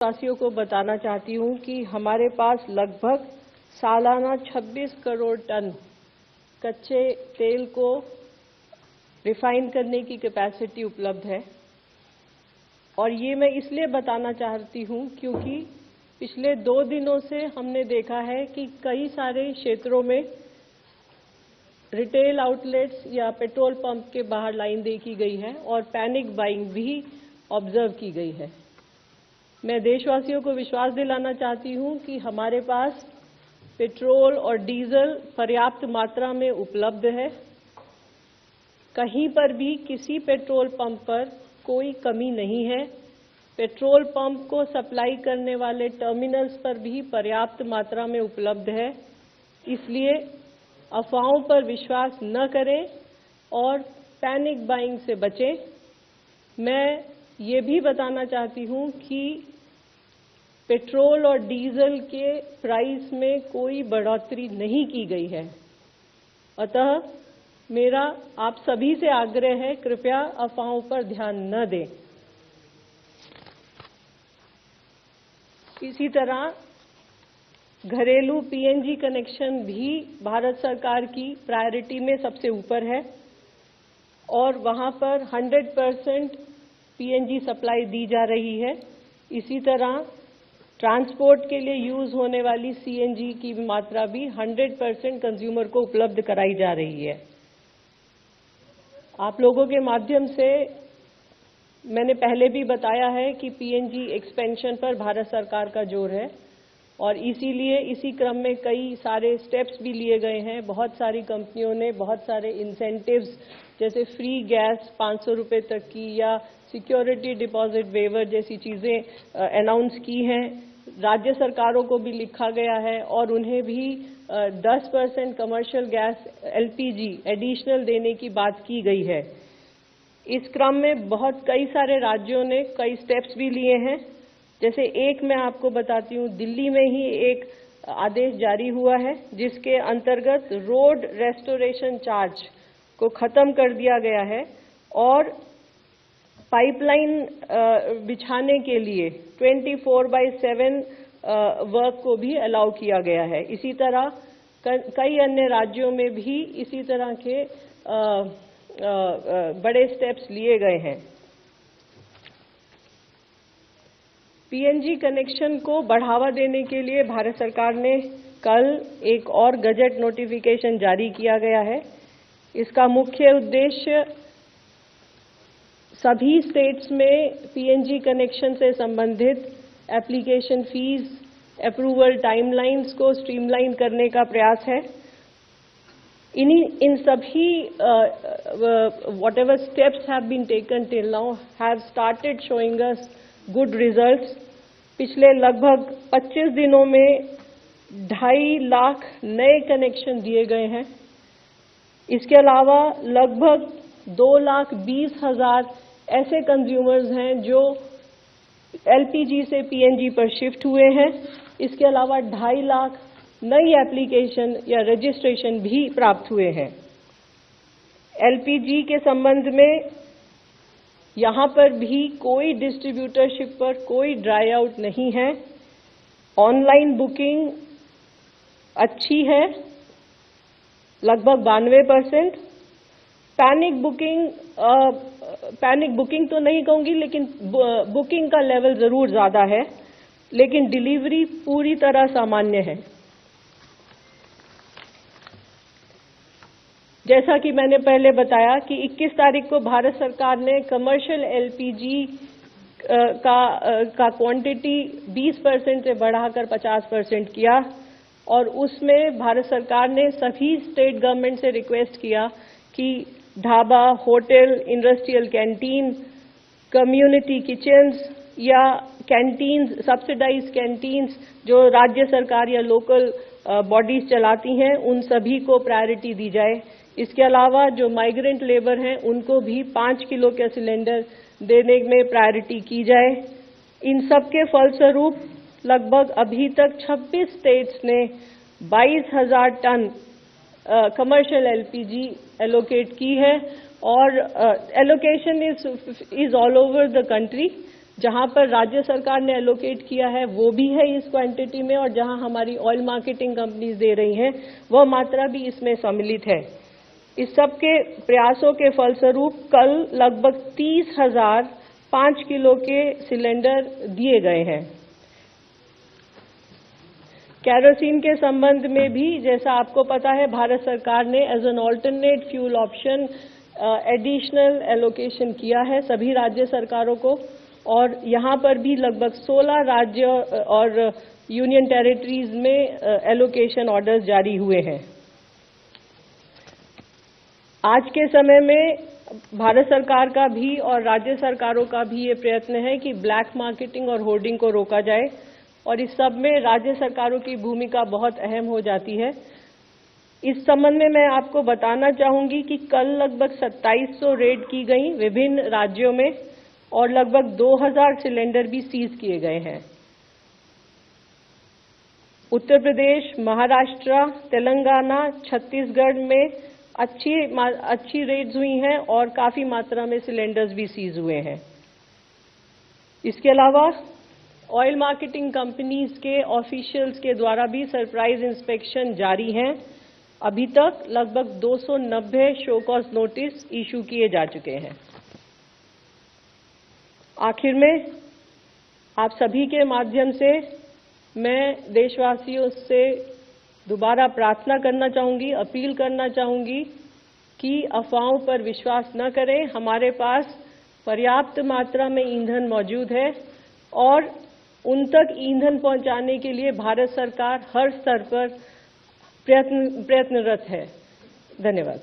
वासियों को बताना चाहती हूं कि हमारे पास लगभग सालाना 26 करोड़ टन कच्चे तेल को रिफाइन करने की कैपेसिटी उपलब्ध है। और ये मैं इसलिए बताना चाहती हूं क्योंकि पिछले 2 दिनों से हमने देखा है कि कई सारे क्षेत्रों में रिटेल आउटलेट्स या पेट्रोल पंप के बाहर लाइन देखी गई है और पैनिक बाइंग भी ऑब्जर्व की गई है। मैं देशवासियों को विश्वास दिलाना चाहती हूं कि हमारे पास पेट्रोल और डीजल पर्याप्त मात्रा में उपलब्ध है। कहीं पर भी किसी पेट्रोल पंप पर कोई कमी नहीं है। पेट्रोल पंप को सप्लाई करने वाले टर्मिनल्स पर भी पर्याप्त मात्रा में उपलब्ध है। इसलिए अफवाहों पर विश्वास न करें और पैनिक बाइंग से बचें। मैं ये भी बताना चाहती हूं कि पेट्रोल और डीजल के प्राइस में कोई बढ़ोतरी नहीं की गई है। अतः मेरा आप सभी से आग्रह है, कृपया अफवाहों पर ध्यान न दें। इसी तरह घरेलू पीएनजी कनेक्शन भी भारत सरकार की प्रायोरिटी में सबसे ऊपर है और वहां पर 100% पीएनजी सप्लाई दी जा रही है। इसी तरह ट्रांसपोर्ट के लिए यूज होने वाली सीएनजी की मात्रा भी 100% कंज्यूमर को उपलब्ध कराई जा रही है। आप लोगों के माध्यम से मैंने पहले भी बताया है कि पीएनजी एक्सपेंशन पर भारत सरकार का जोर है और इसीलिए इसी क्रम में कई सारे स्टेप्स भी लिए गए हैं। बहुत सारी कंपनियों ने बहुत सारे इंसेंटिव्स जैसे फ्री गैस 500 रुपये तक की या सिक्योरिटी डिपॉजिट वेवर जैसी चीजें अनाउंस की हैं। राज्य सरकारों को भी लिखा गया है और उन्हें भी 10% कमर्शियल गैस एलपीजी एडिशनल देने की बात की गई है। इस क्रम में कई सारे राज्यों ने कई स्टेप्स भी लिए हैं। जैसे एक मैं आपको बताती हूँ, दिल्ली में ही एक आदेश जारी हुआ है जिसके अंतर्गत रोड रेस्टोरेशन चार्ज को खत्म कर दिया गया है और पाइपलाइन बिछाने के लिए 24/7 वर्क को भी अलाउ किया गया है। इसी तरह कई अन्य राज्यों में भी इसी तरह के बड़े स्टेप्स लिए गए हैं। पीएनजी कनेक्शन को बढ़ावा देने के लिए भारत सरकार ने कल एक और गजट नोटिफिकेशन जारी किया गया है। इसका मुख्य उद्देश्य सभी स्टेट्स में पीएनजी कनेक्शन से संबंधित एप्लीकेशन फीस, अप्रूवल टाइमलाइंस को स्ट्रीमलाइन करने का प्रयास है। इन सभी whatever steps have been taken till now have started showing us good results। पिछले लगभग 25 दिनों में 2.5 लाख नए कनेक्शन दिए गए हैं। इसके अलावा लगभग 2,20,000 ऐसे कंज्यूमर्स हैं जो एलपीजी से पीएनजी पर शिफ्ट हुए हैं। इसके अलावा 2.5 लाख नई एप्लीकेशन या रजिस्ट्रेशन भी प्राप्त हुए हैं। एलपीजी के संबंध में यहां पर भी कोई डिस्ट्रीब्यूटरशिप पर कोई ड्राई आउट नहीं है। ऑनलाइन बुकिंग अच्छी है, लगभग 92%। पैनिक बुकिंग तो नहीं कहूंगी, लेकिन बुकिंग का लेवल जरूर ज्यादा है, लेकिन डिलीवरी पूरी तरह सामान्य है। जैसा कि मैंने पहले बताया कि 21 तारीख को भारत सरकार ने कमर्शियल एलपीजी का क्वांटिटी 20% से बढ़ाकर 50% किया और उसमें भारत सरकार ने सभी स्टेट गवर्नमेंट से रिक्वेस्ट किया कि dhaba, hotel, industrial canteen, community kitchens या कैंटीन्स, सब्सिडाइज कैंटीन्स जो राज्य सरकार या लोकल बॉडीज चलाती हैं, उन सभी को प्रायोरिटी दी जाए। इसके अलावा जो माइग्रेंट लेबर हैं उनको भी 5 किलो के सिलेंडर देने में प्रायोरिटी की जाए। इन सब के फलस्वरूप लगभग अभी तक 26 स्टेट्स ने 22,000 टन कमर्शियल एलपीजी एलोकेट की है और allocation is all over the country. जहां पर राज्य सरकार ने एलोकेट किया है वो भी है इस क्वांटिटी में, और जहां हमारी ऑयल मार्केटिंग कंपनीज दे रही हैं वह मात्रा भी इसमें सम्मिलित है। इस सब के प्रयासों के फलस्वरूप कल लगभग 30,000 5 किलो के सिलेंडर दिए गए हैं। केरोसिन के संबंध में भी जैसा आपको पता है, भारत सरकार ने as an alternate fuel option additional allocation किया है सभी राज्य सरकारों को, और यहां पर भी लगभग 16 राज्य और यूनियन टेरिटरीज में एलोकेशन ऑर्डर्स जारी हुए हैं। आज के समय में भारत सरकार का भी और राज्य सरकारों का भी ये प्रयत्न है कि ब्लैक मार्केटिंग और होर्डिंग को रोका जाए, और इस सब में राज्य सरकारों की भूमिका बहुत अहम हो जाती है। इस संबंध में मैं आपको बताना चाहूंगी कि कल लगभग 2700 रेड की गई विभिन्न राज्यों में, और लगभग 2000 सिलेंडर भी सीज किए गए हैं। उत्तर प्रदेश, महाराष्ट्र, तेलंगाना, छत्तीसगढ़ में अच्छी रेड्स हुई हैं और काफी मात्रा में सिलेंडर्स भी सीज हुए हैं। इसके अलावा ऑयल मार्केटिंग कंपनीज के ऑफिशियल्स के द्वारा भी सरप्राइज इंस्पेक्शन जारी हैं। अभी तक लगभग 290 शो कॉज नोटिस इशू किए जा चुके हैं। आखिर में आप सभी के माध्यम से मैं देशवासियों से दोबारा प्रार्थना करना चाहूंगी, अपील करना चाहूंगी कि अफवाहों पर विश्वास न करें। हमारे पास पर्याप्त मात्रा में ईंधन मौजूद है और उन तक ईंधन पहुंचाने के लिए भारत सरकार हर स्तर पर प्रयत्नरत है। धन्यवाद।